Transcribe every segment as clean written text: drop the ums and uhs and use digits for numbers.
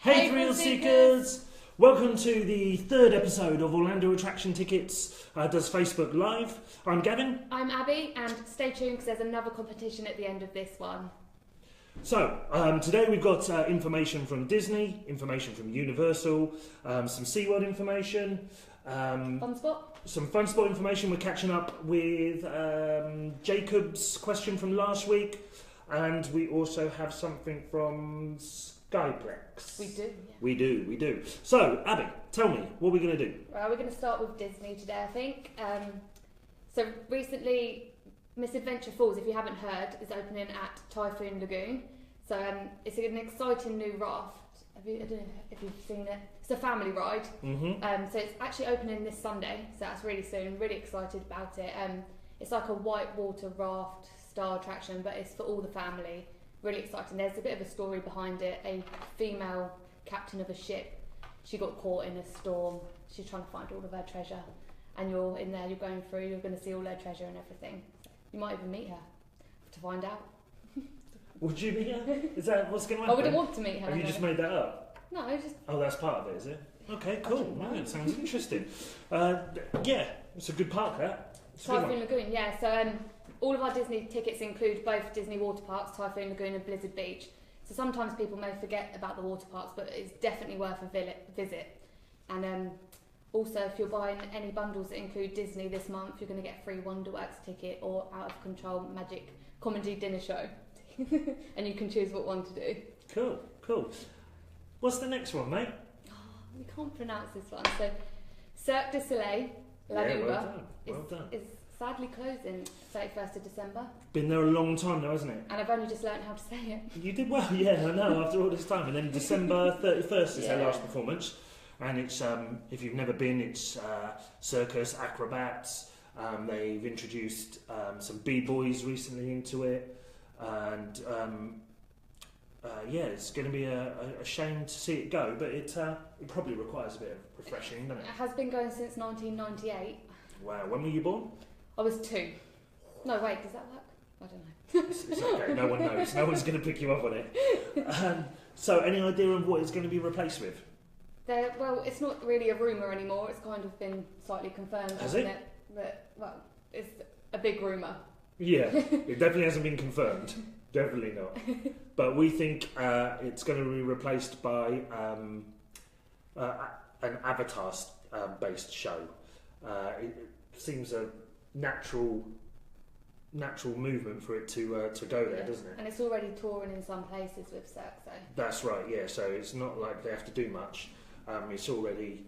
Hey Thrill Seekers! Welcome to the third episode of Orlando Attraction Tickets does Facebook Live. I'm Gavin. I'm Abby, and stay tuned because there's another competition at the end of this one. So, today we've got information from Disney, information from Universal, some SeaWorld information. Fun Spot? Some Fun Spot information. We're catching up with Jacob's question from last week. And we also have something from Skyplex. We do, yeah. We do. So, Abby, tell me, what are we going to do? Well, we're going to start with Disney today, I think. So recently, Misadventure Falls, if you haven't heard, is opening at Typhoon Lagoon. So it's an exciting new raft. I don't know if you've seen it. It's a family ride. So it's actually opening this Sunday, so that's really soon. Really excited about it. It's like a whitewater raft style attraction, but it's for all the family. Really exciting. There's a bit of a story behind it. A female captain of a ship, she got caught in a storm. She's trying to find all of her treasure, and you're in there, you're going through, you're going to see all her treasure and everything. You might even meet her to find out. Would you meet her? Is that what's going to I happen? wouldn't want to meet her. Have you just made that up? No, I just... Oh, that's part of it, is it? Okay, cool. Wow, it sounds interesting. Yeah, it's a good park, that. Typhoon Lagoon, yeah. So all of our Disney tickets include both Disney water parks, Typhoon Lagoon and Blizzard Beach. So sometimes people may forget about the water parks, but it's definitely worth a visit. And also, if you're buying any bundles that include Disney this month, you're going to get a free Wonderworks ticket or Out of Control Magic Comedy Dinner Show. And you can choose what one to do. Cool. What's the next one, mate? Oh, we can't pronounce this one. So, Cirque du Soleil, La Yeah, Nouba, well done. is sadly closing 31st of December. Been there a long time now, hasn't it? And I've only just learned how to say it. You did well, yeah, I know, after all this time. And then December 31st is their last performance. And it's, if you've never been, it's circus, acrobats. They've introduced some B-boys recently into it. And yeah, it's going to be a shame to see it go, but it probably requires a bit of refreshing, doesn't it? It has been going since 1998. Wow, when were you born? I was 2. No, wait, does that work? I don't know. It's okay, no one knows. No one's going to pick you up on it. So, any idea of what it's going to be replaced with? Well, it's not really a rumour anymore. It's kind of been slightly confirmed, hasn't it? But, well, it's a big rumour. Yeah, it definitely hasn't been confirmed. Definitely not. But we think it's going to be replaced by an Avatar-based show. It seems a natural movement for it to go there, doesn't it? And it's already touring in some places with Cirque, so... That's right, yeah. So it's not like they have to do much. It's already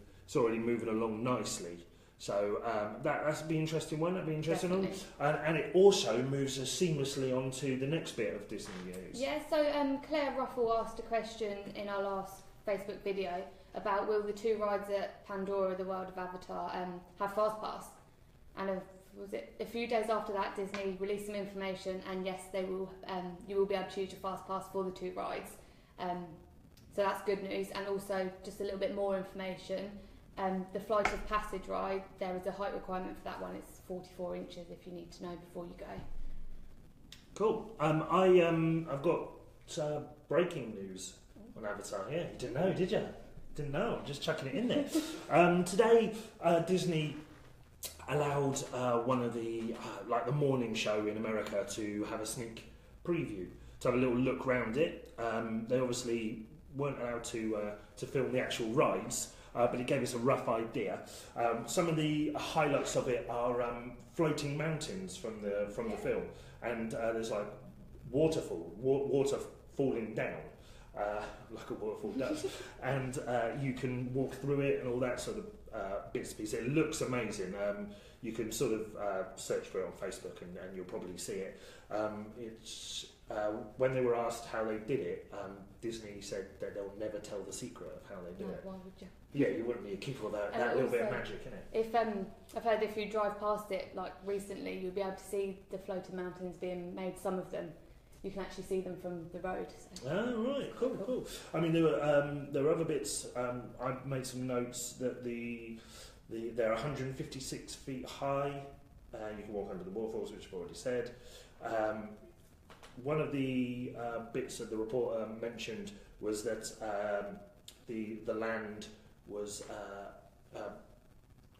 moving along nicely. So that'd be an interesting one. That'd be interesting. And it also moves us seamlessly onto the next bit of Disney news. Yeah. So Claire Ruffle asked a question in our last Facebook video about will the 2 rides at Pandora, the World of Avatar, have Fast Pass? And was it a few days after that, Disney released some information, and yes, they will. You will be able to choose your Fast Pass for the 2 rides. So that's good news. And also just a little bit more information. The Flight of Passage ride, there is a height requirement for that one. It's 44 inches if you need to know before you go. Cool. I've got breaking news on Avatar. Yeah, you didn't know, did you? Didn't know. I'm just chucking it in there. Today, Disney allowed one of the the morning show in America to have a sneak preview, to have a little look round it. They obviously weren't allowed to film the actual rides. But it gave us a rough idea. Some of the highlights of it are floating mountains from the film, and there's like water falling down, like a waterfall does, and you can walk through it and all that sort of bits and pieces. It looks amazing. You can sort of search for it on Facebook, and you'll probably see it. It's when they were asked how they did it, Disney said that they'll never tell the secret of how they do it. Why would you? Yeah, you wouldn't be a keeper of that little bit of magic, innit? If I've heard if you drive past it like recently, you'll be able to see the floating mountains being made. Some of them, you can actually see them from the road. So. Oh right, cool. I mean, there were other bits. I've made some notes that they're 156 feet high. You can walk under the waterfalls, which I've already said. One of the bits that the reporter mentioned was that the land was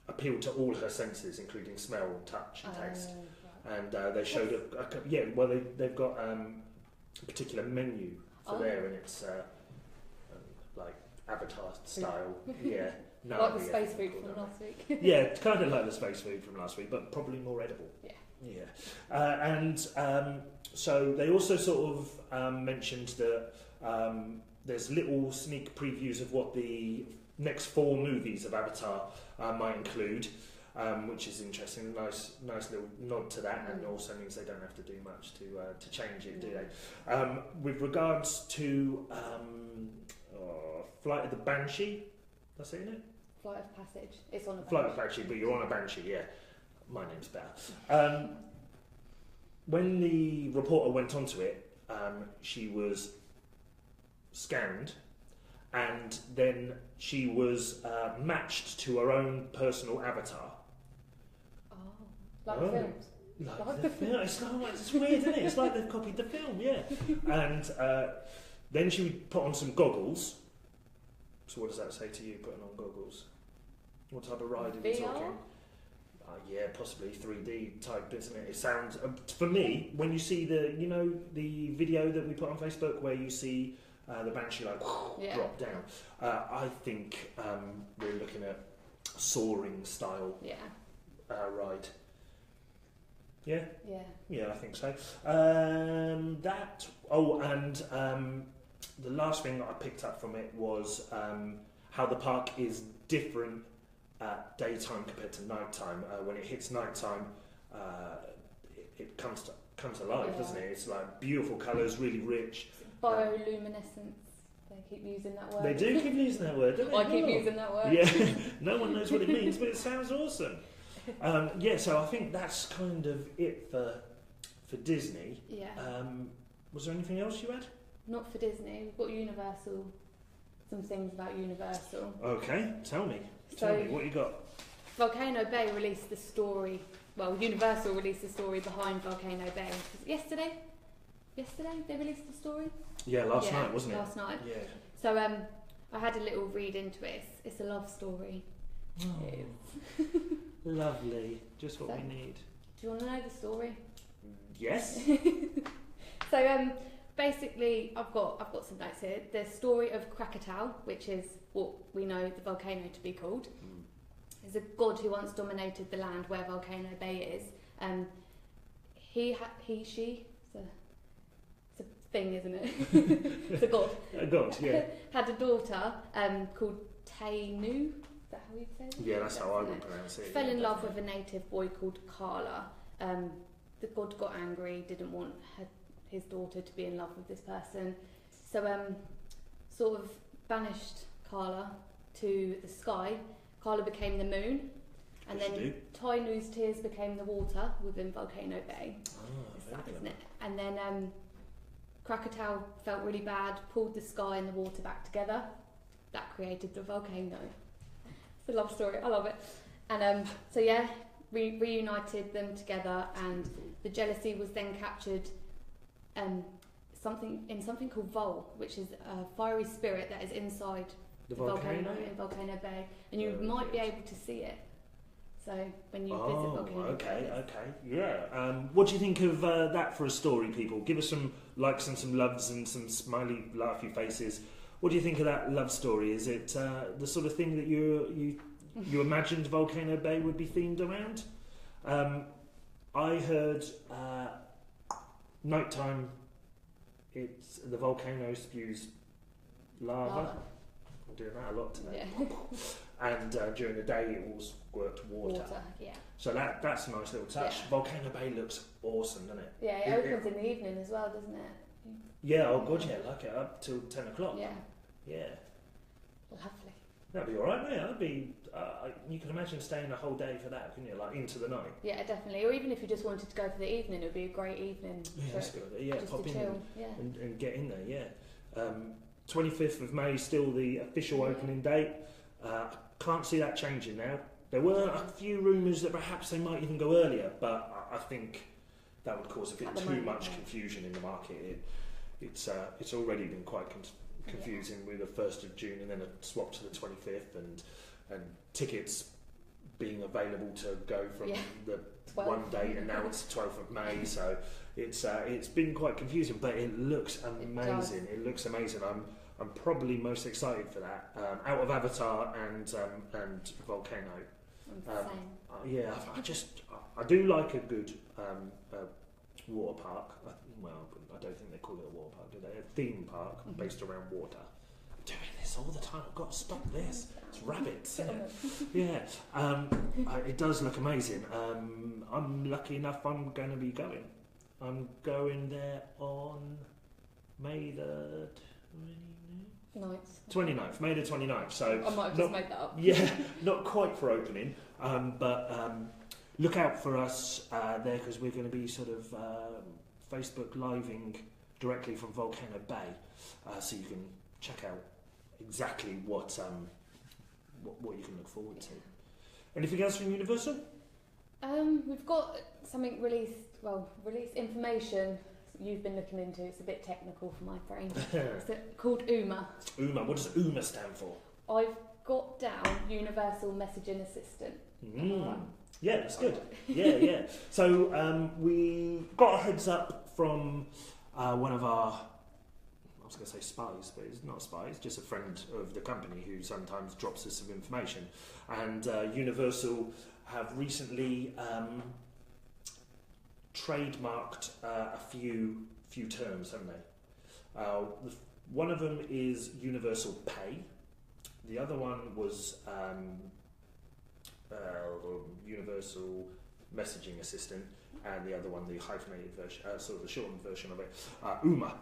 appealed to all her senses, including smell, touch, and taste. Right. And they showed they've got a particular menu for there, and it's like Avatar style. Yeah, no, like the space food from last week. Yeah, it's kind of like the space food from last week, but probably more edible. Yeah. So they also sort of mentioned that there's little sneak previews of what the next 4 movies of Avatar might include, which is interesting. Nice little nod to that, and also means they don't have to do much to change it, do they? With regards to Flight of the Banshee, that's it, isn't it? Flight of Passage. It's on a Flight of Banshee, but you're on a Banshee, yeah. My name's better. When the reporter went onto it, she was scanned, and then she was matched to her own personal avatar. Oh, like the films. Like the film. It's weird, isn't it? It's like they've copied the film, yeah. And then she would put on some goggles. So what does that say to you, putting on goggles? What type of ride are we talking? Yeah, possibly 3D type, isn't it? It sounds, for me, when you see the video that we put on Facebook where you see the Banshee drop down, I think we're looking at soaring style ride. Yeah? Yeah, I think so. The last thing that I picked up from it was how the park is different at daytime compared to nighttime. When it hits nighttime, it comes to life, doesn't it? It's like beautiful colours, really rich. Bioluminescence. They keep using that word. They do keep using that word, don't they? I keep using that word. Yeah, no one knows what it means, but it sounds awesome. So I think that's kind of it for Disney. Yeah. Was there anything else you had? Not for Disney. We've got Universal. Some things about Universal. Okay, tell me what you got. Volcano Bay released the story. Well, Universal released the story behind Volcano Bay. Was it yesterday? Yesterday they released the story. Yeah, last night, wasn't it? Last night. Yeah. So I had a little read into it. It's a love story. Oh, lovely. Just what we need. Do you want to know the story? Yes. So basically, I've got some notes here. The story of Krakatoa, which is what we know the volcano to be called, is a god who once dominated the land where Volcano Bay is. She. It's a thing, isn't it? It's a god. A god, yeah. Had a daughter called Tainu. Is that how you say it? Yeah, that's how I would pronounce it. Fell in love with a native boy called Carla. The god got angry, didn't want his daughter to be in love with this person, so sort of banished Carla to the sky. Carla became the moon, and then Tainu's tears became the water within Volcano Bay. It's sad, isn't it? And then Krakatoa felt really bad, pulled the sky and the water back together. That created the volcano. It's a love story. I love it. And reunited them together, and the jealousy was then captured something called Vol, which is a fiery spirit that is inside the volcano in Volcano Bay, and you might be able to see it. So when you visit Volcano Bay. Okay, yeah. What do you think of that for a story, people? Give us some likes and some loves and some smiley, laughy faces. What do you think of that love story? Is it the sort of thing that you imagined Volcano Bay would be themed around? I heard nighttime, it's the volcano spews lava. I'm doing that a lot today. Yeah. And during the day it will squirt water. Yeah. So that's a nice little touch. Yeah. Volcano Bay looks awesome, doesn't it? Yeah, it opens in the evening as well, doesn't it? Yeah, oh god, yeah, like it up till 10 o'clock. Yeah. Yeah. Lovely. That'd be alright, yeah. That'd be. You can imagine staying a whole day for that, couldn't you? Like into the night. Yeah, definitely. Or even if you just wanted to go for the evening, it would be a great evening. Yeah, that's good. Yeah, just pop to in chill. and get in there. Yeah. 25th of May is still the official opening date. Can't see that changing now. There were a few rumours that perhaps they might even go earlier, but I think that would cause a bit too much confusion in the market. It's already been quite confusing with the 1st of June and then a swap to the 25th, and tickets being available to go from the 12. one date, and now it's the 12th of May, so it's been quite confusing, but it looks amazing. It looks amazing. I'm probably most excited for that, out of Avatar and Volcano. Yeah, I do like a good water park. Well, I don't think they call it a water park, do they? A theme park based around water. I'm doing this all the time. I've got to stop this. It's rabbits. Yeah. It does look amazing. I'm lucky enough. I'm going to be going. I'm going there on May the 29th. May the 29th. So I might have just made that up. Yeah, not quite for opening, but look out for us there, because we're going to be sort of Facebook living directly from Volcano Bay, so you can check out exactly what you can look forward to. Anything else from Universal? We've got something released information you've been looking into. It's a bit technical for my brain. It's called UMA. UMA. What does UMA stand for? I've got down Universal Messaging Assistant. Yeah, that's good. Yeah. So we got a heads up from one of our, I was going to say spies, but it's not a spy, it's just a friend of the company who sometimes drops us some information. And Universal have recently trademarked a few terms, haven't they? One of them is Universal Pay. The other one was Universal Messaging Assistant, and the other one, the hyphenated version, sort of the shortened version of it, UMA.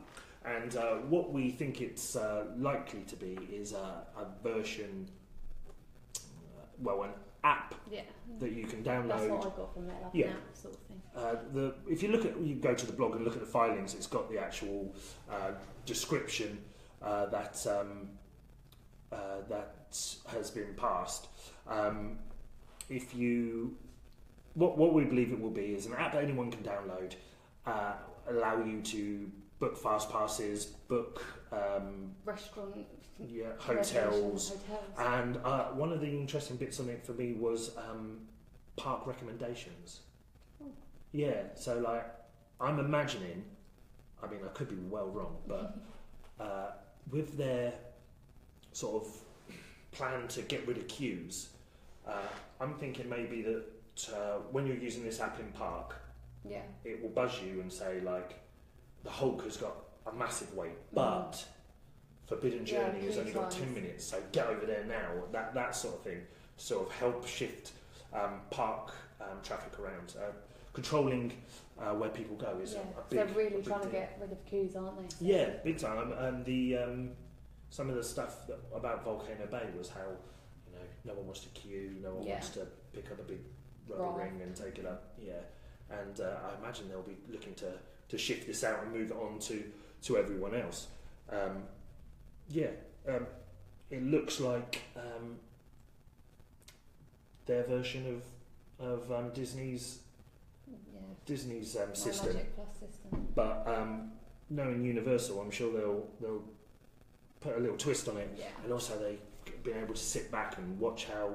And what we think it's likely to be is a version, an app that you can download. That's what I got from it, like an app sort of thing. If you go to the blog and look at the filings, it's got the actual description that has been passed. What we believe it will be is an app that anyone can download, allow you to book fast passes, book restaurant, hotels. And one of the interesting bits on it for me was park recommendations. Yeah, so like I'm imagining, I mean I could be well wrong, but with their sort of plan to get rid of queues, I'm thinking maybe that when you're using this app in park, it will buzz you and say like, the Hulk has got a massive wait, but Forbidden Journey has only got 10 minutes, so get over there now. That sort of thing, sort of help shift park traffic around. Controlling where people go is a big. They're really trying to thing. get rid of queues, aren't they? So yeah, big time. And the some of the stuff about Volcano Bay was how no one wants to queue, no one wants to pick up a big rubber ring and take it up. Yeah, and I imagine they'll be looking to shift this out and move it on to everyone else. It looks like their version of Disney's system. Magic Plus system. But knowing Universal, I'm sure they'll put a little twist on it, and also they've been able to sit back and watch how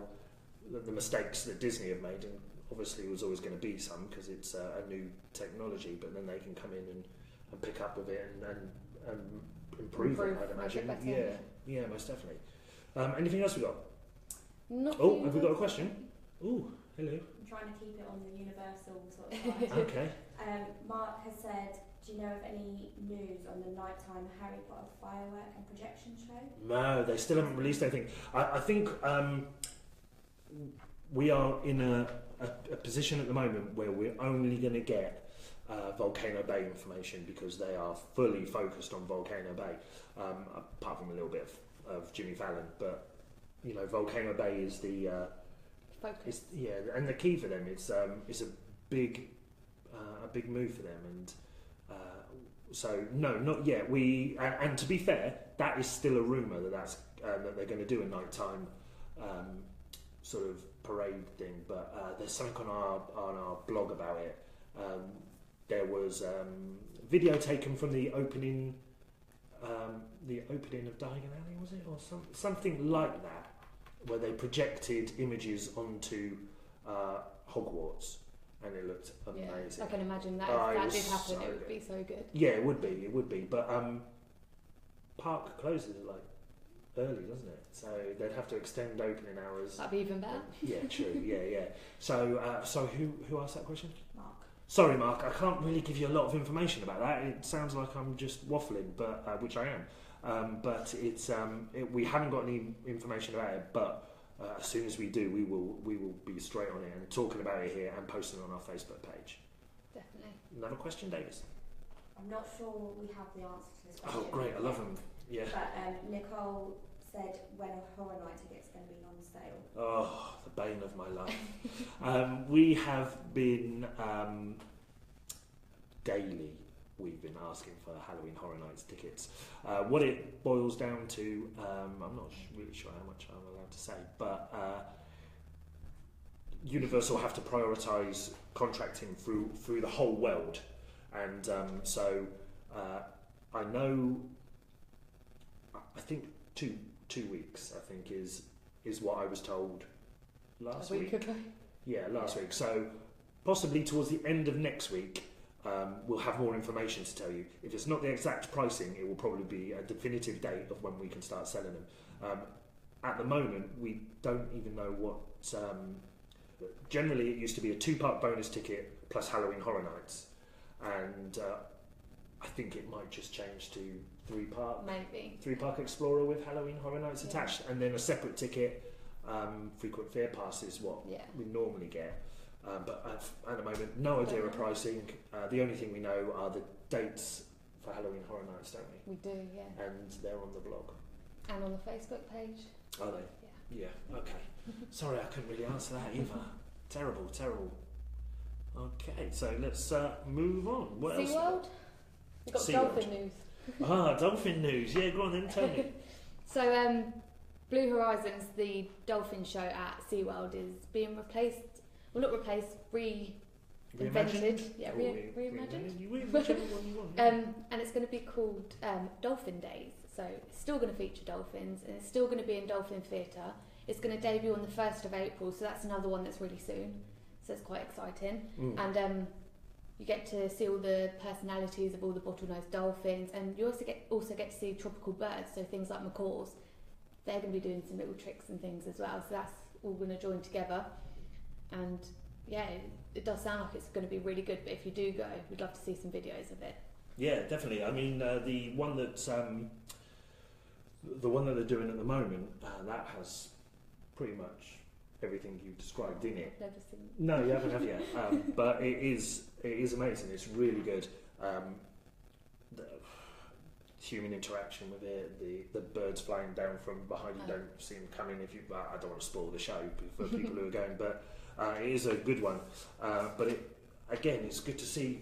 the mistakes that Disney have made, and obviously there's always going to be some because it's a new technology, but then they can come in and pick up with it and improve it, I'd imagine. Yeah, most definitely. Anything else we got? Have we got a question? Oh, hello. I'm trying to keep it on the Universal sort of side. Okay. Mark has said, do you know of any news on the nighttime Harry Potter firework and projection show? No, they still haven't released anything. I think we are in a position at the moment where we're only going to get Volcano Bay information because they are fully focused on Volcano Bay, apart from a little bit of Jimmy Fallon. But Volcano Bay is the focus. And the key for them. It's a big move for them, and so no, not yet. And to be fair, that is still a rumor that they're going to do a nighttime sort of parade thing. But there's something on our blog about it. There was video taken from the opening the opening of Diagon Alley, was it, or something like that, where they projected images onto Hogwarts, and it looked amazing. I can imagine that if that did happen, it would be so good. Yeah, it would be. But park closes like early, doesn't it? So they'd have to extend opening hours. That'd be even better. Yeah, true. Yeah. So who asked that question? Mark. Sorry, Mark. I can't really give you a lot of information about that. It sounds like I'm just waffling, but which I am. But it's we haven't got any information about it. But as soon as we do, we will be straight on it and talking about it here and posting on our Facebook page. Definitely. Another question, Davis? I'm not sure we have the answer to this question. Oh, great! I love them. Yeah. But Nicole said when a Horror Night ticket's going to be on sale. Oh, the bane of my life. We have been daily. We've been asking for Halloween Horror Nights tickets. What it boils down to, I'm not really sure how much I'm allowed to say, but Universal have to prioritise contracting through the whole world, and so I know. I think two weeks. I think is what I was told last week. Ago. Yeah, last week. So possibly towards the end of next week. We'll have more information to tell you. If it's not the exact pricing, it will probably be a definitive date of when we can start selling them. At the moment, we don't even know what... generally, it used to be a 2-part bonus ticket plus Halloween Horror Nights. And I think it might just change to 3-part. Maybe. 3-Park Explorer with Halloween Horror Nights attached. And then a separate ticket, Frequent Fear Pass is what we normally get. But at the moment, no idea of pricing. The only thing we know are the dates for Halloween Horror Nights, don't we? We do, yeah. And they're on the blog. And on the Facebook page. Are they? Yeah, okay. Sorry, I couldn't really answer that either. Terrible. Okay, so let's move on. What else? SeaWorld? We've got dolphin news. Dolphin news. Yeah, go on then, tell me. So, Blue Horizons, the dolphin show at SeaWorld, is being replaced. Well, not replaced, reinvented. Yeah, reimagined. Whichever one you want. And it's going to be called Dolphin Days. So it's still going to feature dolphins, and it's still going to be in Dolphin Theatre. It's going to debut on the 1st of April, so that's another one that's really soon. So it's quite exciting. And you get to see all the personalities of all the bottlenose dolphins, and you also get to see tropical birds, so things like macaws. They're going to be doing some little tricks and things as well. So that's all going to join together. And yeah, it does sound like it's going to be really good, but if you do go, we'd love to see some videos of it. Yeah, definitely. I mean, the one that they're doing at the moment, that has pretty much everything you described in it. Never seen it. No, you haven't, have you? But it is amazing. It's really good. The human interaction with it, the birds flying down from behind you, don't see them coming. I don't want to spoil the show for people who are going, but it is a good one. But it's good to see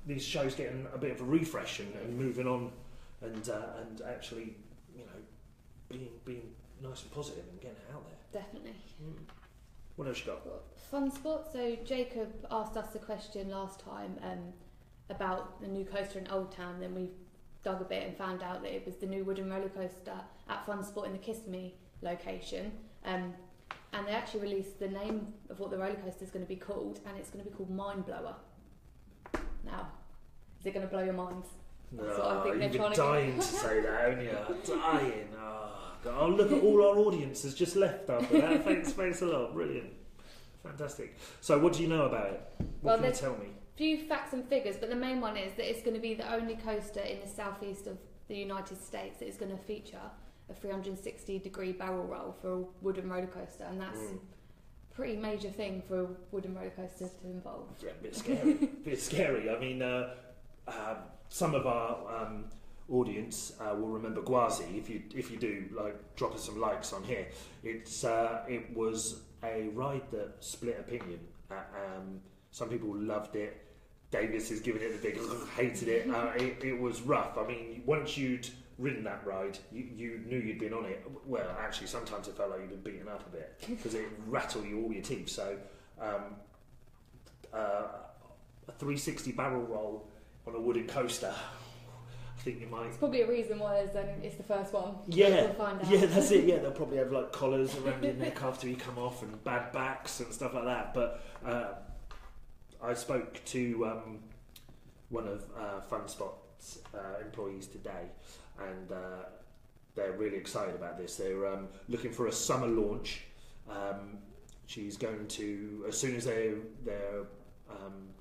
these shows getting a bit of a refresh and moving on, and actually, being nice and positive and getting it out there. Definitely. What else you got? Fun Spot. So Jacob asked us a question last time about the new coaster in Old Town. Then we dug a bit and found out that it was the new wooden roller coaster at Fun Spot in the Kiss Me location. And they actually released the name of what the roller coaster is going to be called, and it's going to be called Mind Blower. Now, is it going to blow your minds? That's what I think they're trying to dying to say that, aren't you? Dying. Oh, look at all our audience has just left after that. Thanks a lot. Brilliant. Fantastic. So what do you know about it? What can you tell me? Few facts and figures, but the main one is that it's going to be the only coaster in the southeast of the United States that is going to feature a 360-degree barrel roll for a wooden roller coaster, and that's a pretty major thing for a wooden roller coaster to involve. Yeah, a bit scary. Bit scary. I mean, some of our audience will remember Gwazi. If you do, drop us some likes on here. It was a ride that split opinion. Some people loved it. Davis is giving it the big hated it. It was rough. I mean, once you'd ridden that ride, you knew you'd been on it. Well, actually, sometimes it felt like you'd been beaten up a bit because it rattled you all your teeth. So, a 360 barrel roll on a wooden coaster. think you might. It's probably a reason why it's the first one. Yeah, We'll find out. yeah, that's it. Yeah, they'll probably have like collars around your neck after you come off and bad backs and stuff like that. But I spoke to one of Fun Spot's employees today, and they're really excited about this. They're looking for a summer launch. She's going to, as soon as they're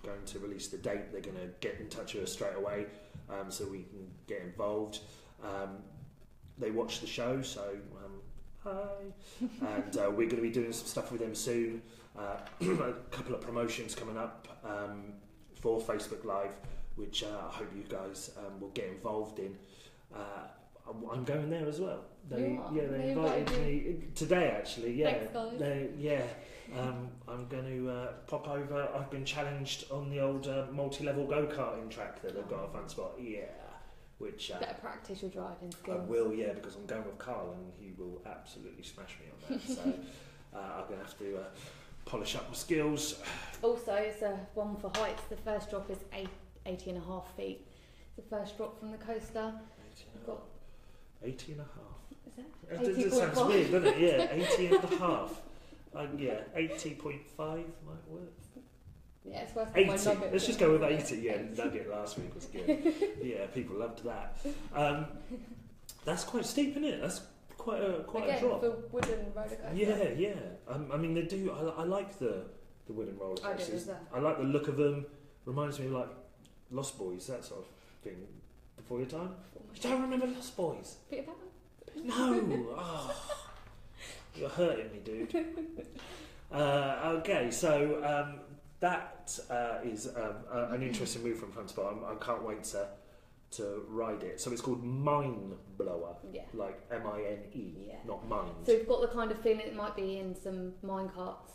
going to release the date, they're going to get in touch with us straight away, so we can get involved. They watch the show, so hi, and we're going to be doing some stuff with them soon. A couple of promotions coming up for Facebook Live, which I hope you guys will get involved in. I'm going there as well. They invited me today, actually. Yeah, thanks, guys. I'm going to pop over. I've been challenged on the old multi-level go-karting track that they've got at Fun Spot. Yeah, which better practice your driving skills. I will, yeah, because I'm going with Carl and he will absolutely smash me on that. So I'm going to have to polish up my skills. Also, it's a one for heights. The first drop is 80.5 feet. It's the first drop from the coaster. 80 and a half. Is that? It sounds weird, doesn't it? Yeah, 80 and a half. Yeah, 80.5 might work. Yeah, it's worth 80. my nugget. Let's just go with 80. Yeah, nugget last week was good. Yeah, people loved that. That's quite steep, isn't it? That's quite a drop. The wooden roller coaster. Yeah. I mean, they do. I like the wooden roller coasters. I do as well. I like the look of them. Reminds me of like Lost Boys, that sort of thing. Before your time. You don't remember Lost Boys? Peter Pan? No. Oh, you're hurting me, dude. Okay, so that is an interesting move from Fun Spot. I can't wait to ride it. So it's called Mine Blower, like MINE, not mind. So we've got the kind of feeling it might be in some mine carts.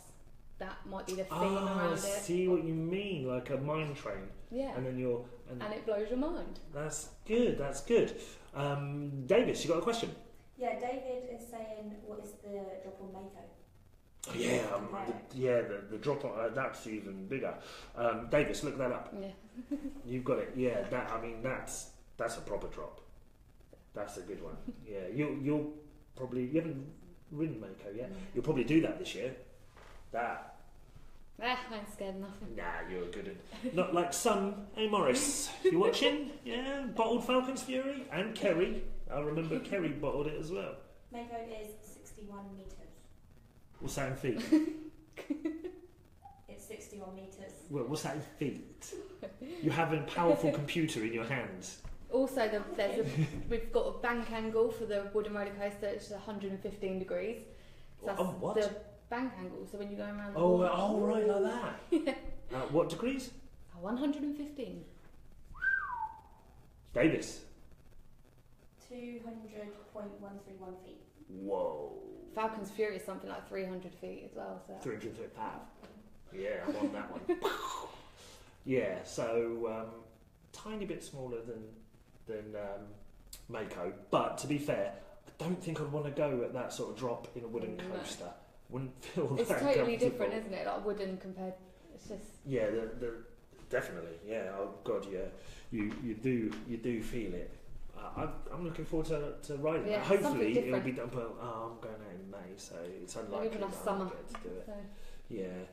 That might be the theme around it. I see what you mean, like a mine train. Yeah. And then and it blows your mind. That's good. Davis, you got a question? Yeah, David is saying, what is the drop on Mako? The drop on that's even bigger. Davis, look that up. Yeah. You've got it. Yeah, that's a proper drop. That's a good one. Yeah, you'll probably, you haven't ridden Mako yet. You'll probably do that this year. I ain't scared of nothing. Nah, you're a good one. Not like some. Hey Morris, you watching? Yeah, bottled Falcon's Fury and Kerry. I remember Kerry bottled it as well. Mako is 61 metres. What's that in feet? It's 61 metres. Well, what's that in feet? You have a powerful computer in your hands. Also, we've got a bank angle for the wooden roller coaster. It's 115 degrees. So that's what? The bank angle. So when you're going around the right, like that. What degrees? 115. Davis. 200.131 feet. Whoa. Falcon's Fury is something like 300 feet as well. So 300 feet. Yeah, I'm on that one. Yeah, so tiny bit smaller than Mako, but to be fair, I don't think I'd want to go at that sort of drop in a wooden coaster. Wouldn't feel it's that totally different, isn't it? Like wooden compared. It's just definitely. Yeah. Oh God, yeah. You do feel it. I'm looking forward to riding that. Hopefully it'll be done. But I'm going out in May, so it's unlikely even that last I'll summer. get to do it. So. Yeah,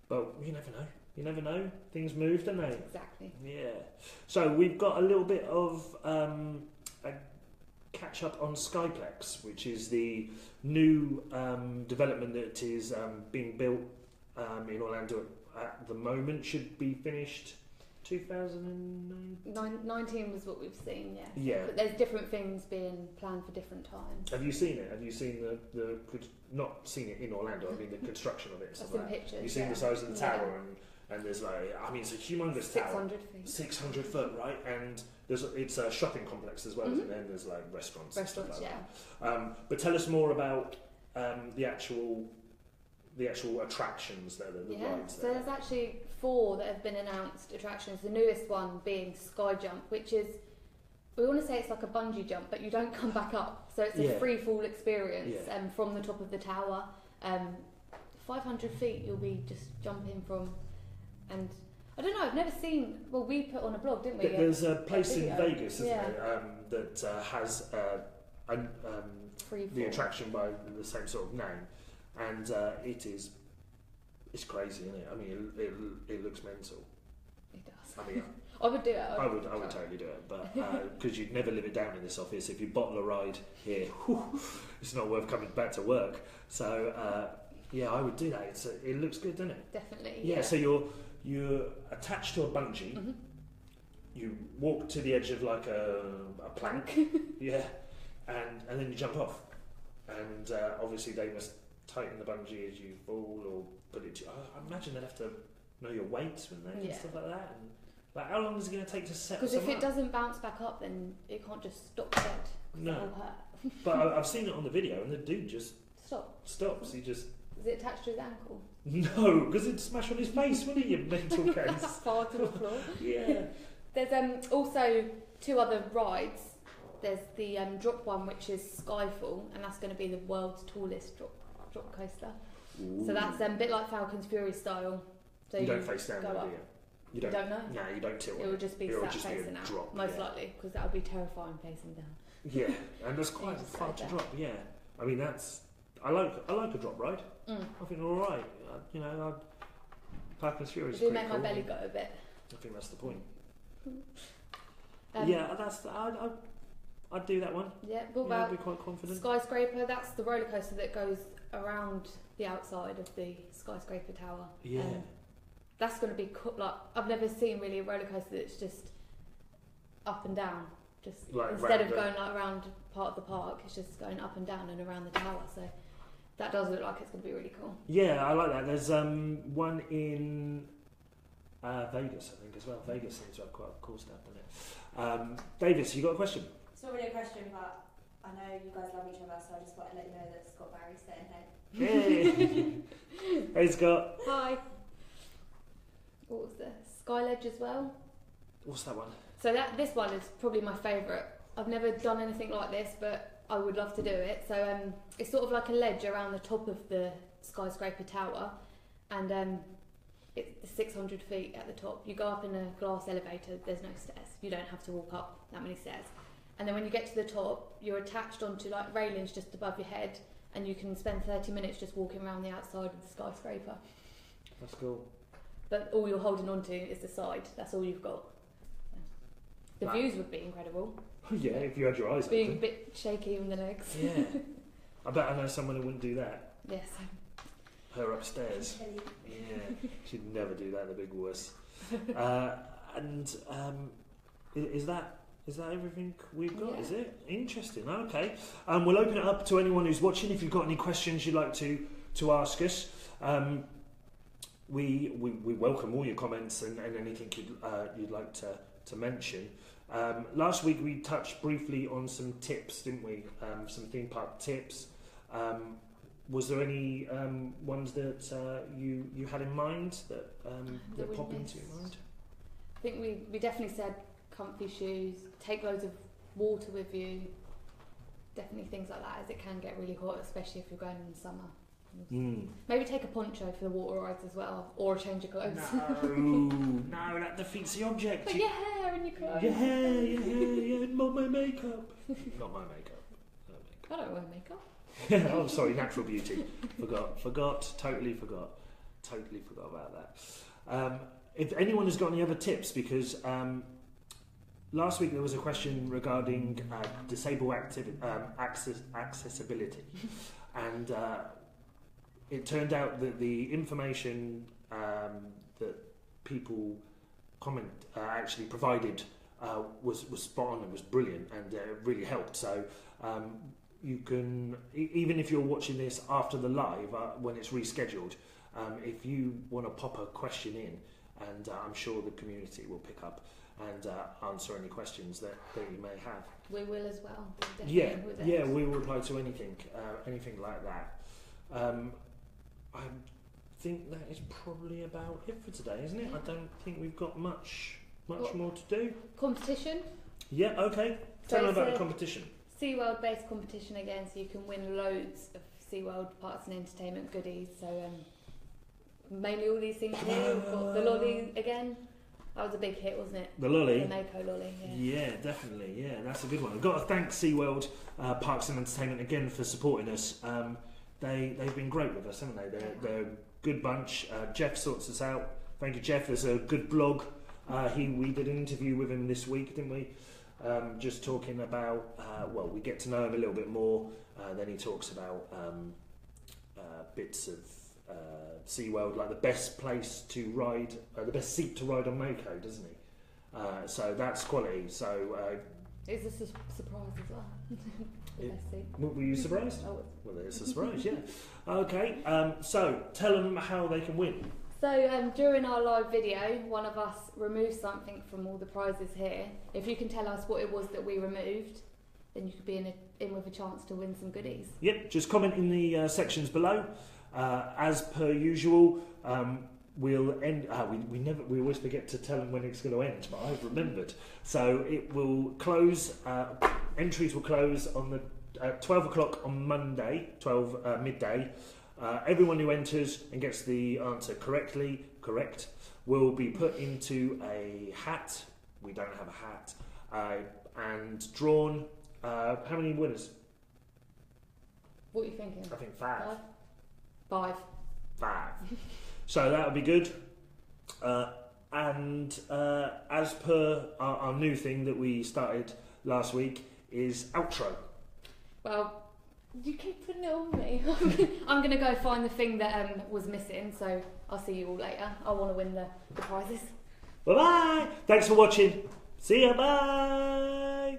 but you never know. You never know. Things move, don't they? Exactly. Yeah. So we've got a little bit of a catch up on Skyplex, which is the new development that is being built in Orlando at the moment. Should be finished 2019 was what we've seen, yeah. Yeah. But there's different things being planned for different times. Have you seen it? Have you seen the not seen it in Orlando? I mean the construction of it. I've seen pictures. You've seen the size of the tower and there's like, I mean, it's a humongous tower. 600 feet. 600 foot, right? And it's a shopping complex as well, isn't it? And there's like restaurants and stuff like that. But tell us more about the actual attractions there, the rides there. So there's actually 4 that have been announced attractions. The newest one being Sky Jump, which is, we want to say it's like a bungee jump, but you don't come back up. So it's a free fall experience from the top of the tower. 500 feet you'll be just jumping from. And I don't know. I've never seen. Well, we put on a blog, didn't we? There's a place in video. Vegas, isn't there, that has the attraction by the same sort of name, and it's crazy, isn't it? I mean, it looks mental. It does. I mean, I would do it. I would totally do it, but because you'd never live it down in this office. If you bottle a ride here, it's not worth coming back to work. So yeah, I would do that. It looks good, doesn't it? Definitely. Yeah. So you're attached to a bungee. Mm-hmm. You walk to the edge of like a plank. Yeah, and then you jump off, and obviously they must tighten the bungee as you fall or put it. I imagine they'd have to know your weight, wouldn't they, and stuff like that. And like, how long is it going to take to set? Because if it doesn't bounce back up, then it can't just stop dead. No. That'll hurt. But I've seen it on the video, and the dude just stops. He just. Is it attached to his ankle? No, because it'd smash on his face, wouldn't it, you mental case? Far to the floor. Yeah. There's also 2 other rides. There's the drop one, which is Skyfall, and that's going to be the world's tallest drop coaster. Ooh. So that's a bit like Falcon's Fury style. So you don't face down, do you? You don't know? No, you don't tilt. It will just be sat just facing out, drop, most likely, because that would be terrifying facing down. Yeah, and that's quite far to drop. Yeah, I mean I like a drop ride. I think they're all right. Falcon's Fury is do make cool. my belly go a bit. I think that's the point. Yeah, I'd do that one. Yeah, what about I'd be quite confident. Skyscraper? That's the roller coaster that goes around the outside of the skyscraper tower. Yeah. That's going to be like, I've never seen really a roller coaster that's just up and down. Just like instead of going like around part of the park, it's just going up and down and around the tower. So that does look like it's going to be really cool. Yeah, I like that. There's one in Vegas, I think, as well. Vegas seems to have quite cool stuff, doesn't it? Davis, you got a question? It's not really a question, but I know you guys love each other, so I just want to let you know that Scott Barry's staying here. Hey! Hey, Scott. Hi. What was this? Skyledge as well. What's that one? So this one is probably my favourite. I've never done anything like this, but I would love to do it. So it's sort of like a ledge around the top of the skyscraper tower, and it's 600 feet at the top. You go up in a glass elevator. There's no stairs. You don't have to walk up that many stairs. And then when you get to the top, you're attached onto like railings just above your head, and you can spend 30 minutes just walking around the outside of the skyscraper. That's cool. But all you're holding on to is the side. That's all you've got. The views would be incredible. Yeah, if you had your eyes Being open. a bit shaky in the legs. Yeah. I bet I know someone who wouldn't do that. Yes. Her upstairs. Yeah, she'd never do that, the big wuss. Is that everything we've got? Yeah. Is it? Interesting. Okay. We'll open it up to anyone who's watching. If you've got any questions you'd like to ask us, we welcome all your comments and anything you'd like to mention. Last week we touched briefly on some tips, didn't we? Some theme park tips. Was there any ones that you had in mind that pop into your mind? I think we definitely said comfy shoes, take loads of water with you, definitely things like that, as it can get really hot, especially if you're going in the summer. Maybe take a poncho for the water rides as well, or a change of clothes. No, that defeats the object. But your hair and your clothes. Your hair, not my makeup. Not my makeup. I don't wear makeup. Oh, sorry, natural beauty. Totally forgot about that. If anyone has got any other tips, because last week there was a question regarding disabled accessibility, and it turned out that the information that people actually provided was spot on and was brilliant, and it really helped. So you can, even if you're watching this after the live, when it's rescheduled, if you want to pop a question in, and I'm sure the community will pick up and answer any questions that you may have. We will as well. Yeah, we will reply to anything like that. I think that is probably about it for today, isn't it? I don't think we've got much more to do. Competition? Yeah, okay. Tell me about the competition. SeaWorld based competition again, so you can win loads of SeaWorld parks and entertainment goodies. So mainly all these things here. We've got the lolly again. That was a big hit, wasn't it? The lolly? The Mako lolly, yeah. Yeah, definitely. Yeah, that's a good one. I've got to thank SeaWorld Parks and Entertainment again for supporting us. They've been great with us, haven't they? They're a good bunch. Jeff sorts us out. Thank you, Jeff. There's a good blog. We did an interview with him this week, didn't we? Just talking about, we get to know him a little bit more. Then he talks about bits of SeaWorld, like the best place to ride, the best seat to ride on Mako, doesn't he? So that's quality. So it's a surprise as well. The best seat. Were you surprised? Oh. Well, it's a surprise, yeah. Okay, so tell them how they can win. So during our live video, one of us removed something from all the prizes here. If you can tell us what it was that we removed, then you could be in with a chance to win some goodies. Yep, just comment in the sections below. As per usual, we'll end. We always forget to tell them when it's going to end, but I've remembered. So it will close. Entries will close on the 12 o'clock on Monday, midday. Everyone who enters and gets the answer correct, will be put into a hat. We don't have a hat, and drawn. How many winners? What are you thinking? I think 5. 5. 5. So that would be good. And as per our new thing that we started last week is outro. Well, you keep putting it on me. I'm going to go find the thing that was missing, so I'll see you all later. I want to win the prizes. Bye-bye. Thanks for watching. See ya. Bye.